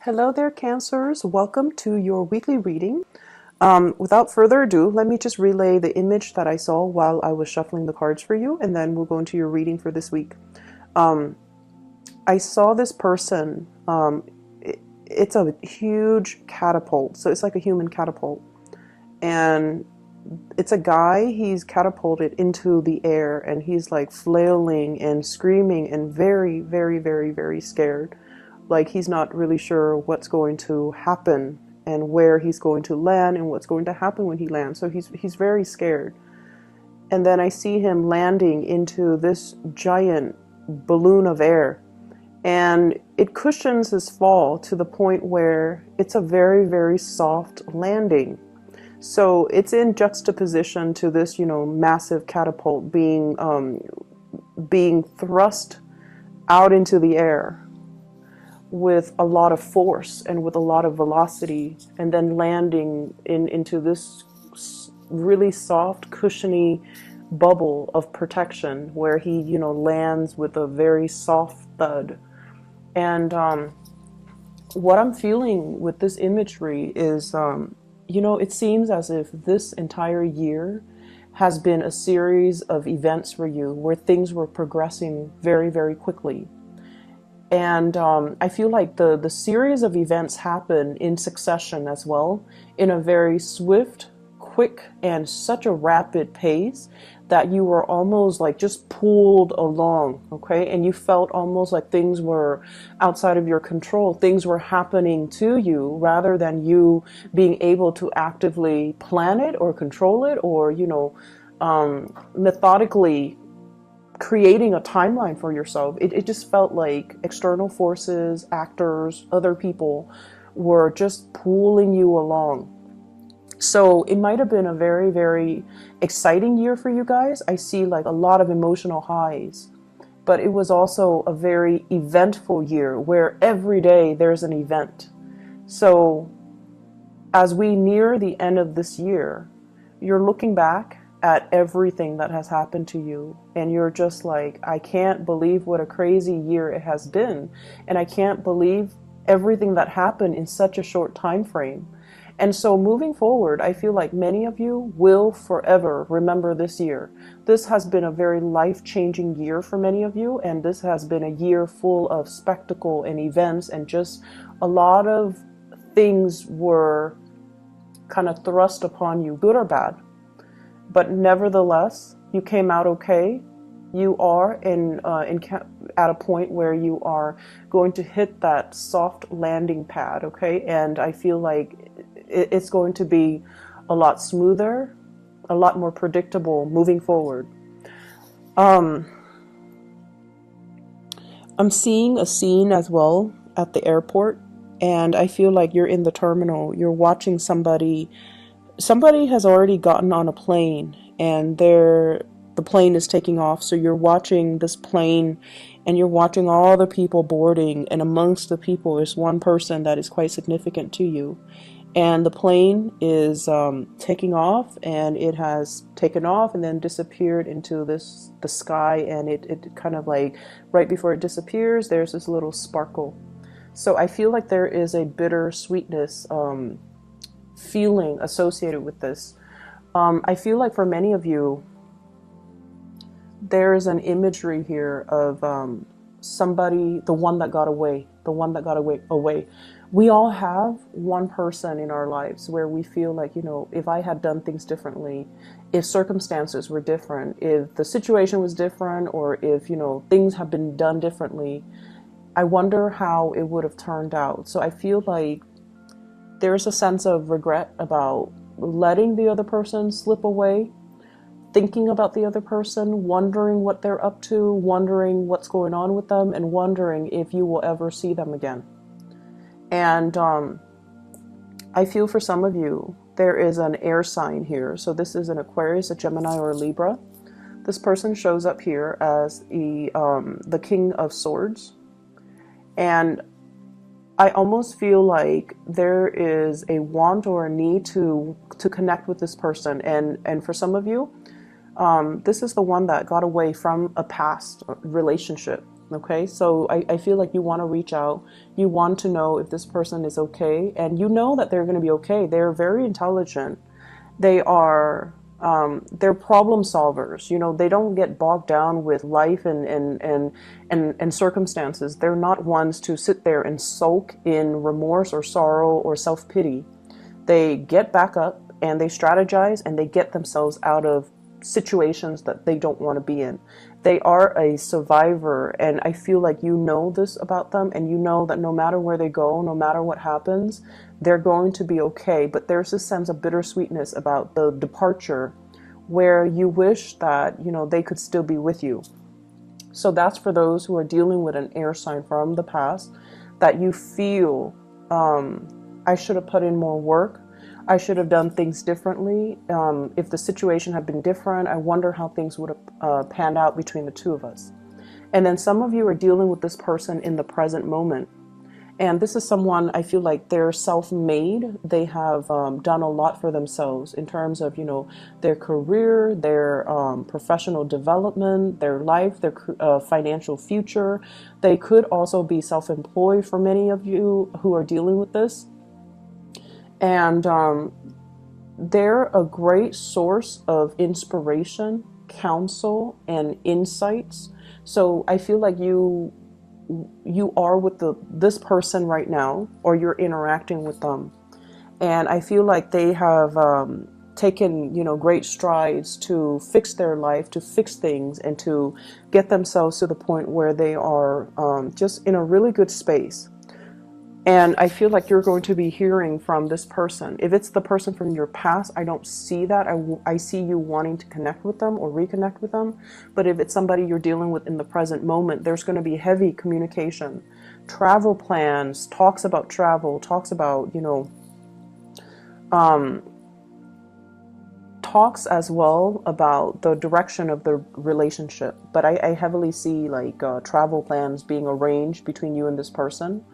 Hello there, Cancers. Welcome to your weekly reading. Without further ado, let me just relay the image that I saw while I was shuffling the cards for you, and then we'll go into your reading for this week. I saw this person. It's a huge catapult, so it's like a human catapult, and it's a guy. He's catapulted into the air, and he's like flailing and screaming and very, very, very, very scared. Like he's not really sure what's going to happen and where he's going to land and what's going to happen when he lands. So he's very scared. And then I see him landing into this giant balloon of air, and it cushions his fall to the point where it's a very, very soft landing. So it's in juxtaposition to this, massive catapult being thrust out into the air with a lot of force and with a lot of velocity, and then landing into this really soft, cushiony bubble of protection where he, lands with a very soft thud. And what I'm feeling with this imagery is, it seems as if this entire year has been a series of events for you where things were progressing very, very quickly. And I feel like the series of events happen in succession as well, in a very swift, quick, and such a rapid pace that you were almost like just pulled along, okay? And you felt almost like things were outside of your control. Things were happening to you rather than you being able to actively plan it or control it or, methodically creating a timeline for yourself. It just felt like external forces, actors, other people were just pulling you along. So it might have been a very, very exciting year for you guys. I see like a lot of emotional highs, but it was also a very eventful year where every day there's an event. So as we near the end of this year, you're looking back at everything that has happened to you, and you're just like, I can't believe what a crazy year it has been, and I can't believe everything that happened in such a short time frame. And so moving forward, I feel like many of you will forever remember this year. This has been a very life-changing year for many of you, and this has been a year full of spectacle and events, and just a lot of things were kind of thrust upon you, good or bad. But nevertheless, you came out okay. You are at a point where you are going to hit that soft landing pad, okay? And I feel like it's going to be a lot smoother, a lot more predictable moving forward. I'm seeing a scene as well at the airport, and I feel like you're in the terminal. You're watching somebody has already gotten on a plane, and the plane is taking off. So you're watching this plane, and you're watching all the people boarding, and amongst the people is one person that is quite significant to you. And the plane is taking off, and it has taken off and then disappeared into the sky, and it kind of like right before it disappears, there's this little sparkle. So I feel like there is a bitter sweetness feeling associated with this. I feel like for many of you, there is an imagery here of somebody, the one that got away. We all have one person in our lives where we feel like, if I had done things differently, if circumstances were different, if the situation was different, or if, things have been done differently, I wonder how it would have turned out. So I feel like there's a sense of regret about letting the other person slip away, thinking about the other person, wondering what they're up to, wondering what's going on with them, and wondering if you will ever see them again. And I feel for some of you, there is an air sign here. So this is an Aquarius, a Gemini, or a Libra. This person shows up here as the King of Swords. And I almost feel like there is a want or a need to connect with this person. And for some of you, this is the one that got away from a past relationship. Okay, so I feel like you want to reach out. You want to know if this person is okay, and you know that they're going to be okay. They're very intelligent. They are they're problem solvers. You know, they don't get bogged down with life and circumstances. They're not ones to sit there and sulk in remorse or sorrow or self-pity. They get back up and they strategize and they get themselves out of situations that they don't want to be in. They are a survivor, and I feel like you know this about them, and you know that no matter where they go, no matter what happens, they're going to be okay. But there's this sense of bittersweetness about the departure where you wish that, you know, they could still be with you. So that's for those who are dealing with an air sign from the past, that you feel, I should have put in more work. I should have done things differently. If the situation had been different, I wonder how things would have panned out between the two of us. And then some of you are dealing with this person in the present moment. And this is someone, I feel like they're self-made. They have done a lot for themselves in terms of, you know, their career, their professional development, their life, their financial future. They could also be self-employed for many of you who are dealing with this. And they're a great source of inspiration, counsel, and insights. So I feel like you are with this person right now, or you're interacting with them, and I feel like they have taken, you know, great strides to fix their life, to fix things, and to get themselves to the point where they are just in a really good space. And I feel like you're going to be hearing from this person. If it's the person from your past, I don't see that. I see you wanting to connect with them or reconnect with them. But if it's somebody you're dealing with in the present moment, there's going to be heavy communication, travel plans, talks about travel, talks about, you know, talks as well about the direction of the relationship. But I heavily see like travel plans being arranged between you and this person.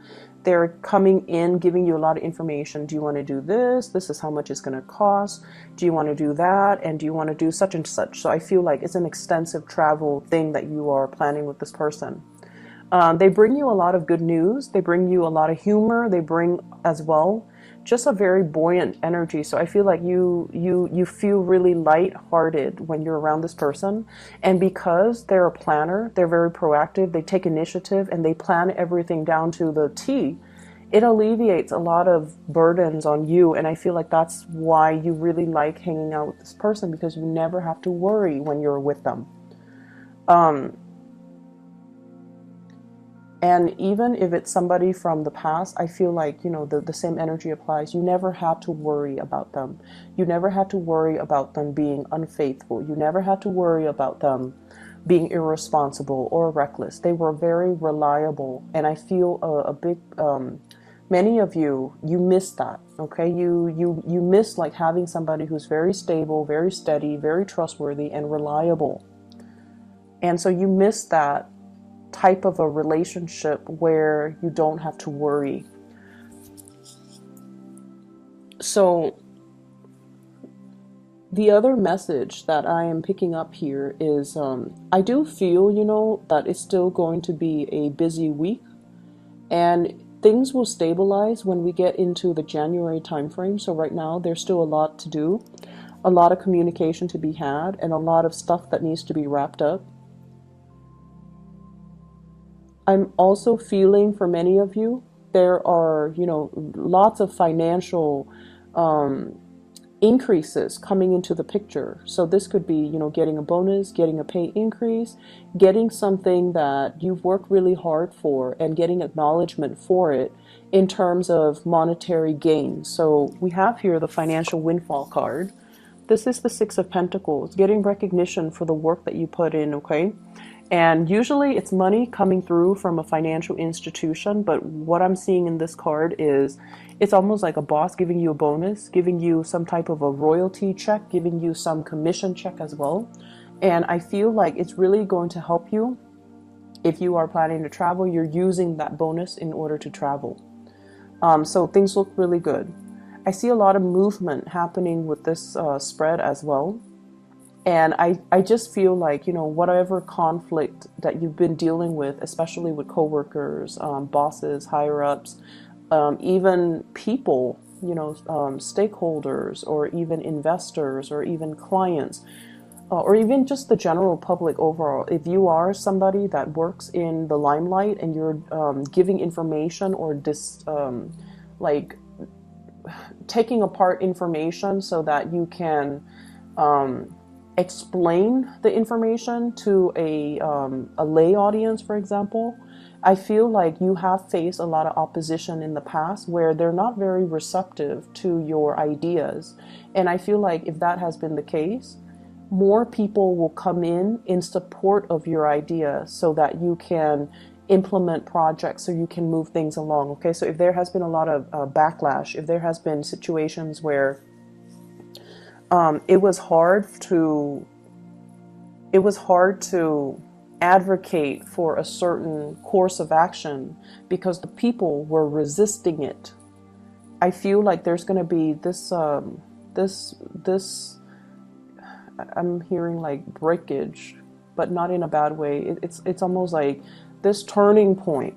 They're coming in, giving you a lot of information. Do you want to do this? This is how much it's going to cost. Do you want to do that? And do you want to do such and such? So I feel like it's an extensive travel thing that you are planning with this person. They bring you a lot of good news. They bring you a lot of humor. They bring as well just a very buoyant energy. So I feel like you feel really light-hearted when you're around this person. And because they're a planner, they're very proactive, they take initiative, and they plan everything down to the T, it alleviates a lot of burdens on you. And I feel like that's why you really like hanging out with this person, because you never have to worry when you're with them. And even if it's somebody from the past, I feel like, you know, the same energy applies. You never had to worry about them. You never had to worry about them being unfaithful. You never had to worry about them being irresponsible or reckless. They were very reliable. And I feel a big, many of you miss that, okay? You miss like having somebody who's very stable, very steady, very trustworthy, and reliable. And so you miss that type of a relationship where you don't have to worry. So the other message that I am picking up here is I do feel, you know, that it's still going to be a busy week, and things will stabilize when we get into the January timeframe. So right now there's still a lot to do, a lot of communication to be had, and a lot of stuff that needs to be wrapped up. I'm also feeling for many of you, there are, you know, lots of financial increases coming into the picture. So this could be, you know, getting a bonus, getting a pay increase, getting something that you've worked really hard for, and getting acknowledgement for it in terms of monetary gain. So we have here the financial windfall card. This is the Six of Pentacles, getting recognition for the work that you put in, okay? And usually it's money coming through from a financial institution, but what I'm seeing in this card is it's almost like a boss giving you a bonus, giving you some type of a royalty check, giving you some commission check as well. And I feel like it's really going to help you. If you are planning to travel, you're using that bonus in order to travel. So things look really good. I see a lot of movement happening with this spread as well. And I just feel like, whatever conflict that you've been dealing with, especially with coworkers, bosses, higher ups, even people, stakeholders, or even investors, or even clients, or even just the general public overall. If you are somebody that works in the limelight and you're giving information or like taking apart information so that you can explain the information to a lay audience, for example, I feel like you have faced a lot of opposition in the past where they're not very receptive to your ideas. And I feel like if that has been the case, more people will come in support of your idea so that you can implement projects, so you can move things along. Okay, so if there has been a lot of backlash, if there has been situations where it was hard to advocate for a certain course of action because the people were resisting it, I feel like there's going to be this I'm hearing like breakage, but not in a bad way. It's almost like this turning point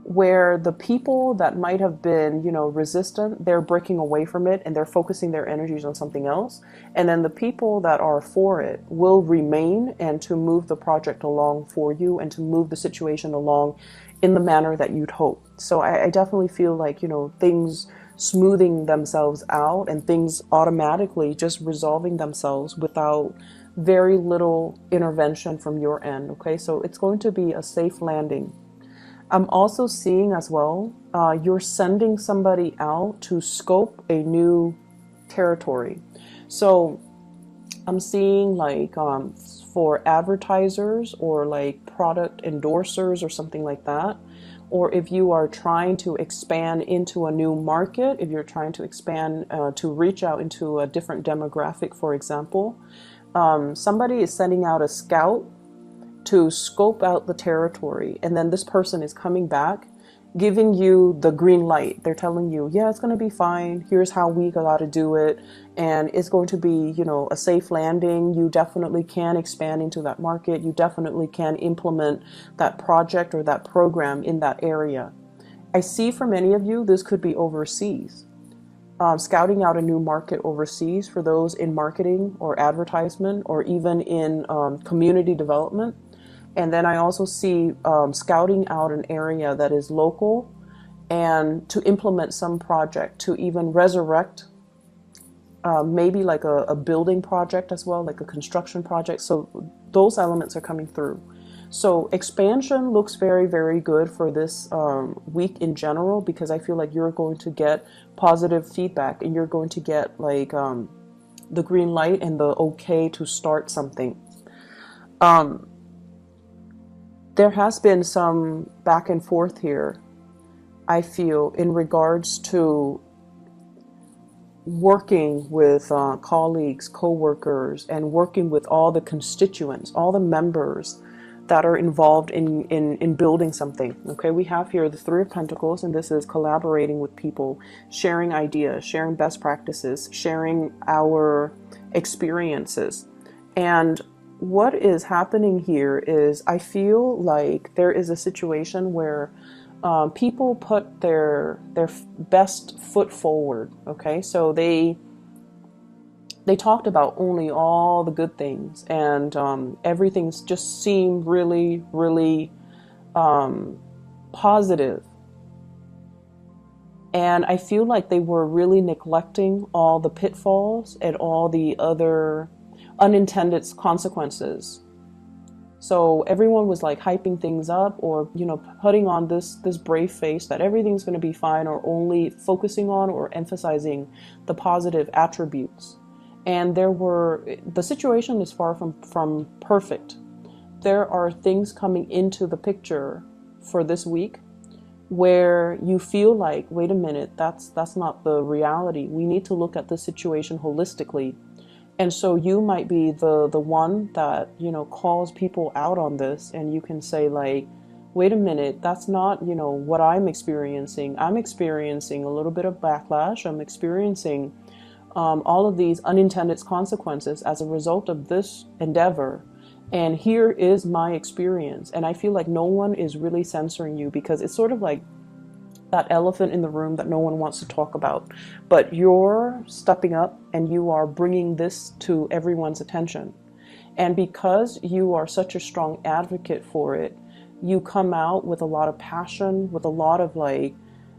where the people that might have been, resistant, they're breaking away from it and they're focusing their energies on something else. And then the people that are for it will remain and to move the project along for you and to move the situation along in the manner that you'd hope. So I definitely feel like, things smoothing themselves out and things automatically just resolving themselves without very little intervention from your end. Okay, so it's going to be a safe landing. I'm also seeing as well, you're sending somebody out to scope a new territory. So I'm seeing like for advertisers or like product endorsers or something like that. Or if you are trying to expand into a new market, if you're trying to expand to reach out into a different demographic, for example, somebody is sending out a scout to scope out the territory. And then this person is coming back, giving you the green light. They're telling you, yeah, it's going to be fine. Here's how we got to do it. And it's going to be, a safe landing. You definitely can expand into that market. You definitely can implement that project or that program in that area. I see for many of you, this could be overseas. Scouting out a new market overseas for those in marketing or advertisement or even in community development. And then I also see scouting out an area that is local and to implement some project, to even resurrect maybe like a building project as well, like a construction project. So those elements are coming through. So expansion looks very, very good for this week in general, because I feel like you're going to get positive feedback and you're going to get like the green light and the okay to start something. There has been some back and forth here, I feel, in regards to working with colleagues, co-workers, and working with all the constituents, all the members that are involved in building something. Okay, we have here the Three of Pentacles, and this is collaborating with people, sharing ideas, sharing best practices, sharing our experiences. And what is happening here is I feel like there is a situation where people put their best foot forward. Okay, so they talked about only all the good things, and everything's just seemed really, really positive. And I feel like they were really neglecting all the pitfalls and all the other unintended consequences. So everyone was like hyping things up, or putting on this brave face that everything's going to be fine, or only focusing on or emphasizing the positive attributes. And the situation is far from perfect. There are things coming into the picture for this week where you feel like, wait a minute, that's not the reality. We need to look at the situation holistically. And so you might be the one that, calls people out on this, and you can say like, wait a minute, that's not, what I'm experiencing. I'm experiencing a little bit of backlash. I'm experiencing all of these unintended consequences as a result of this endeavor. And here is my experience. And I feel like no one is really censoring you, because it's sort of like that elephant in the room that no one wants to talk about. But you're stepping up and you are bringing this to everyone's attention. And because you are such a strong advocate for it, you come out with a lot of passion, with a lot of like,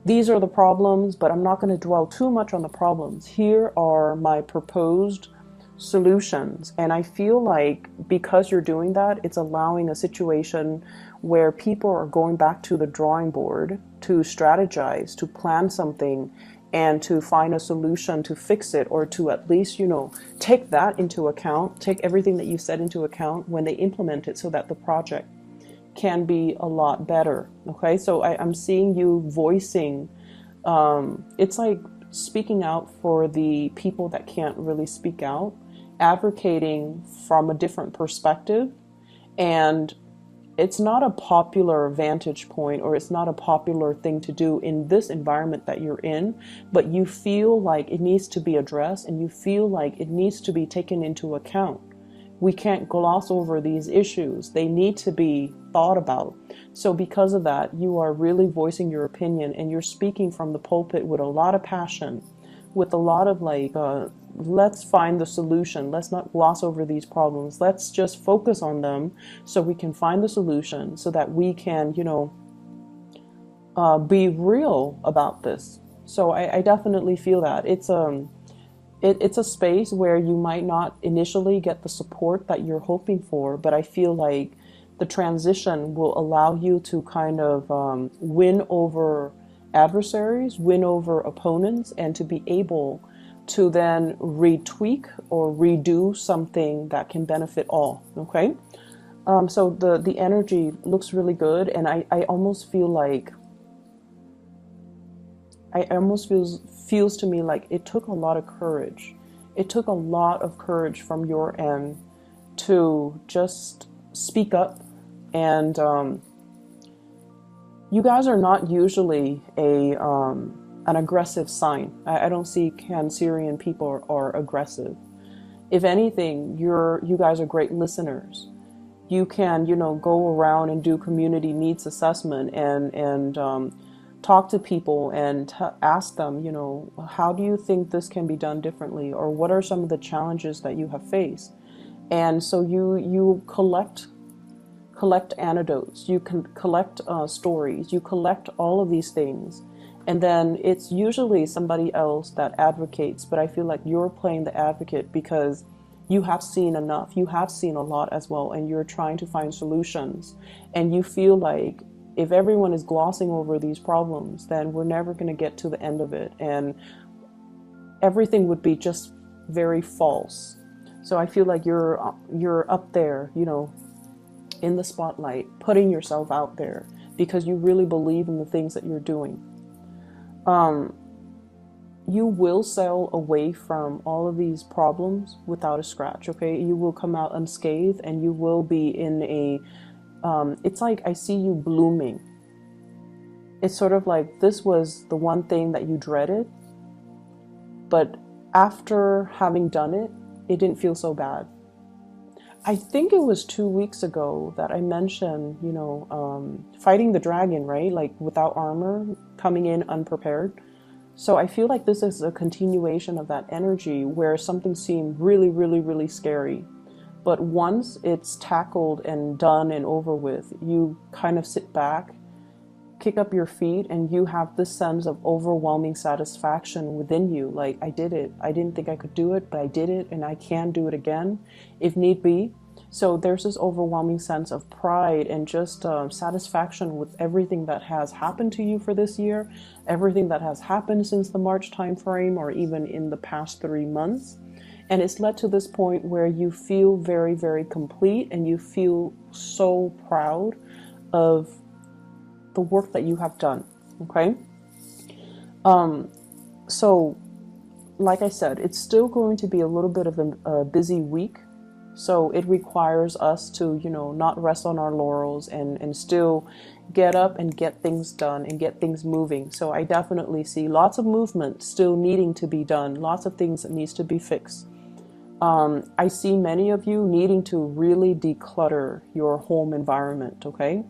these are the problems, but I'm not going to dwell too much on the problems. Here are my proposed solutions. And I feel like because you're doing that, it's allowing a situation where people are going back to the drawing board to strategize, to plan something, and to find a solution to fix it, or to at least, take that into account, take everything that you said into account when they implement it, so that the project can be a lot better. Okay, so I'm seeing you voicing, it's like speaking out for the people that can't really speak out, advocating from a different perspective. And it's not a popular vantage point, or it's not a popular thing to do in this environment that you're in, but you feel like it needs to be addressed, and you feel like it needs to be taken into account. We can't gloss over these issues. They need to be thought about. So because of that, you are really voicing your opinion, and you're speaking from the pulpit with a lot of passion, with a lot of like, let's find the solution. Let's not gloss over these problems. Let's just focus on them so we can find the solution, so that we can, be real about this. So I definitely feel that it's a space where you might not initially get the support that you're hoping for, but I feel like the transition will allow you to kind of win over adversaries, win over opponents, and to be able to then retweak or redo something that can benefit all. Okay, so the energy looks really good, and I almost feel like feels to me like it took a lot of courage. It took a lot of courage from your end to just speak up. And you guys are not usually an aggressive sign. I don't see Cancerian people are aggressive. If anything, you guys are great listeners. You can, go around and do community needs assessment and talk to people and ask them, how do you think this can be done differently? Or what are some of the challenges that you have faced? And so you collect anecdotes, you can collect stories, you collect all of these things. And then it's usually somebody else that advocates, but I feel like you're playing the advocate because you have seen enough, you have seen a lot as well, and you're trying to find solutions. And you feel like if everyone is glossing over these problems, then we're never going to get to the end of it, and everything would be just very false. So I feel like you're up there, in the spotlight, putting yourself out there because you really believe in the things that you're doing. You will sail away from all of these problems without a scratch, okay? You will come out unscathed, and you will be in a, it's like I see you blooming. It's sort of like this was the one thing that you dreaded, but after having done it, it didn't feel so bad. I think it was 2 weeks ago that I mentioned, fighting the dragon, right? Like without armor, coming in unprepared. So I feel like this is a continuation of that energy where something seemed really, really, really scary. But once it's tackled and done and over with, you kind of sit back, kick up your feet, and you have this sense of overwhelming satisfaction within you. Like, I did it. I didn't think I could do it, but I did it, and I can do it again if need be. So there's this overwhelming sense of pride and just satisfaction with everything that has happened to you for this year, everything that has happened since the March timeframe, or even in the past 3 months. And it's led to this point where you feel very, very complete, and you feel so proud of the work that you have done. Okay. So like I said, it's still going to be a little bit of a busy week. So it requires us to, not rest on our laurels and still get up and get things done and get things moving. So I definitely see lots of movement still needing to be done, lots of things that needs to be fixed. I see many of you needing to really declutter your home environment, okay?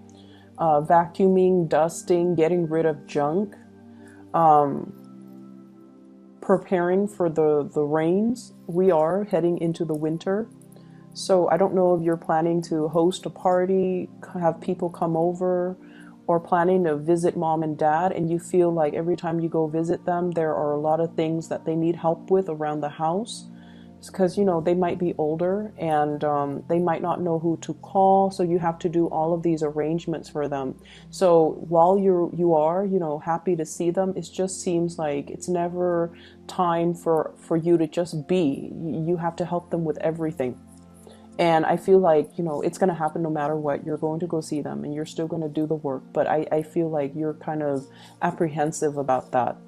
Vacuuming, dusting, getting rid of junk, preparing for the rains. We are heading into the winter. So I don't know if you're planning to host a party, have people come over, or planning to visit mom and dad, and you feel like every time you go visit them, there are a lot of things that they need help with around the house. Because, you know, they might be older and they might not know who to call. So you have to do all of these arrangements for them. So while you are, you know, happy to see them, it just seems like it's never time for you to just be. You have to help them with everything. And I feel like, you know, it's going to happen no matter what. You're going to go see them and you're still going to do the work. But I feel like you're kind of apprehensive about that.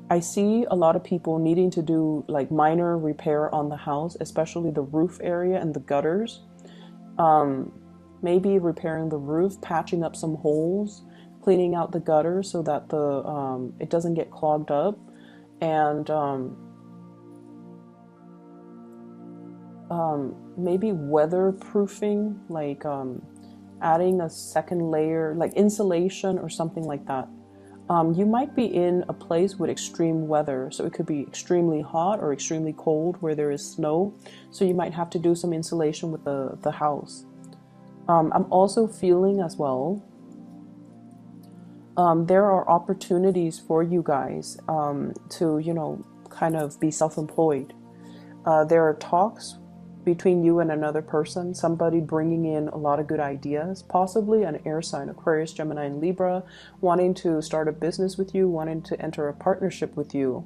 I see a lot of people needing to do like minor repair on the house, especially the roof area and the gutters. Maybe repairing the roof, patching up some holes, cleaning out the gutters so that it doesn't get clogged up. And maybe weatherproofing, like adding a second layer, like insulation or something like that. You might be in a place with extreme weather, so it could be extremely hot or extremely cold where there is snow, so you might have to do some insulation with the house. I'm also feeling as well, there are opportunities for you guys to, you know, kind of be self-employed. There are talks between you and another person, somebody bringing in a lot of good ideas, possibly an air sign, Aquarius, Gemini, and Libra, wanting to start a business with you, wanting to enter a partnership with you,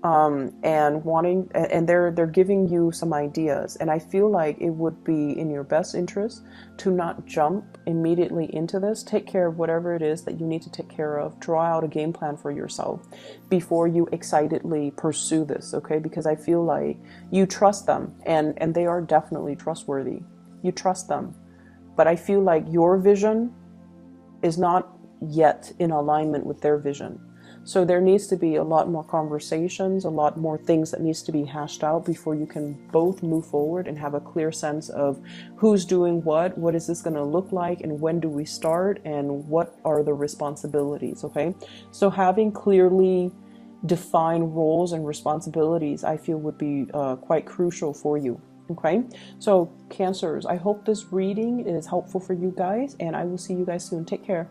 and they're giving you some ideas. And I feel like it would be in your best interest to not jump immediately into this. Take care of whatever it is that you need to take care of. Draw out a game plan for yourself before you excitedly pursue this, okay? Because I feel like you trust them, and they are definitely trustworthy. You trust them. But I feel like your vision is not yet in alignment with their vision. So there needs to be a lot more conversations, a lot more things that needs to be hashed out before you can both move forward and have a clear sense of who's doing what is this going to look like, and when do we start, and what are the responsibilities, okay? So having clearly defined roles and responsibilities, I feel, would be quite crucial for you. Okay, so Cancers, I hope this reading is helpful for you guys, and I will see you guys soon. Take care.